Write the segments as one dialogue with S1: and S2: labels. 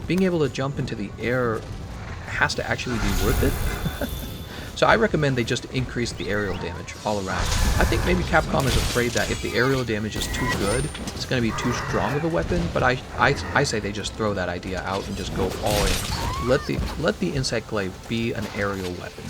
S1: being able to jump into the air has to actually be worth it. So I recommend they just increase the aerial damage all around. I think maybe Capcom is afraid that if the aerial damage is too good, it's going to be too strong of a weapon, but I say they just throw that idea out and just go all in. Let the Insect Glaive be an aerial weapon.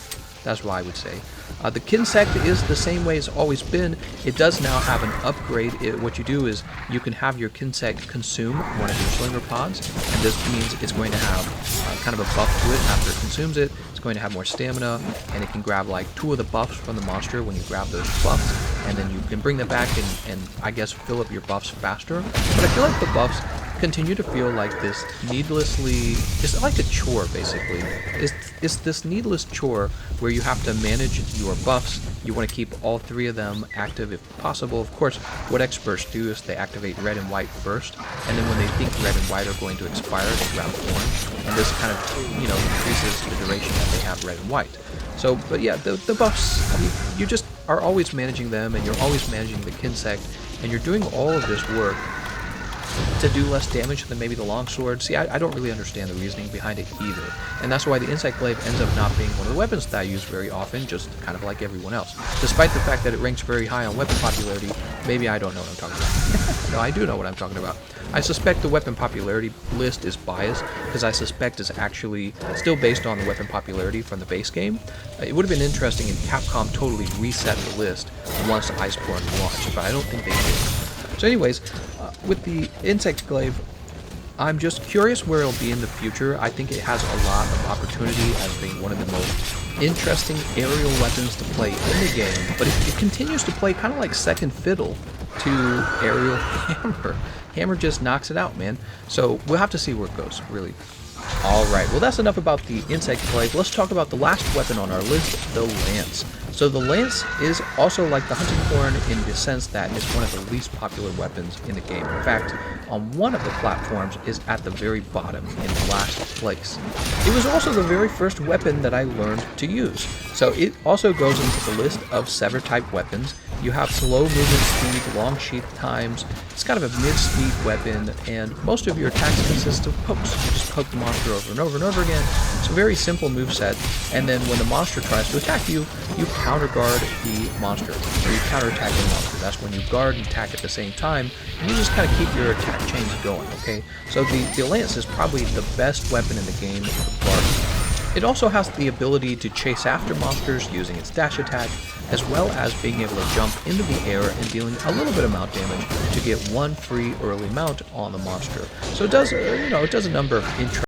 S1: That's what I would say. The Kinsect is the same way it's always been. It does now have an upgrade. What you do is you can have your Kinsect consume one of your Slinger Pods, and this means it's going to have kind of a buff to it after it consumes it. It's going to have more stamina, and it can grab like 2 of the buffs from the monster when you grab those buffs, and then you can bring them back and I guess fill up your buffs faster. But I feel like the buffs continue to feel like this needlessly, it's like a chore basically. It's this needless chore where you have to manage your buffs. You want to keep all 3 of them active if possible. Of course, what experts do is they activate red and white first, and then when they think red and white are going to expire, they grab orange, and this kind of, you know, increases the duration that they have red and white. So, but yeah, the buffs, you just are always managing them, and you're always managing the Kinsect, and you're doing all of this work to do less damage than maybe the longsword. See, I don't really understand the reasoning behind it either. And that's why the Insect Glaive ends up not being one of the weapons that I use very often, just kind of like everyone else. Despite the fact that it ranks very high on weapon popularity, maybe I don't know what I'm talking about. No, I do know what I'm talking about. I suspect the weapon popularity list is biased, because I suspect it's actually still based on the weapon popularity from the base game. It would have been interesting if Capcom totally reset the list once Iceborne launched, but I don't think they did. So anyways, with the Insect Glaive, I'm just curious where it'll be in the future. I think it has a lot of opportunity as being one of the most interesting aerial weapons to play in the game, but it continues to play kind of like second fiddle to aerial hammer. Hammer just knocks it out, man. So we'll have to see where it goes, really. Alright, well that's enough about the Insect Glaive. Let's talk about the last weapon on our list, the Lance. So the Lance is also like the Hunting Horn in the sense that it's one of the least popular weapons in the game. In fact, on one of the platforms is at the very bottom in last place. It was also the very first weapon that I learned to use. So it also goes into the list of Sever type weapons. You have slow movement speed, long sheath times. It's kind of a mid-speed weapon, and most of your attacks consist of pokes. You just poke the monster over and over and over again. It's a very simple moveset, and then when the monster tries to attack you, you counter-guard the monster, or you counter-attack the monster. That's when you guard and attack at the same time, and you just kind of keep your attack chains going, okay? So the Lance is probably the best weapon in the game for guarding. It also has the ability to chase after monsters using its dash attack, as well as being able to jump into the air and dealing a little bit of mount damage to get one free early mount on the monster. So it does, it does a number of interesting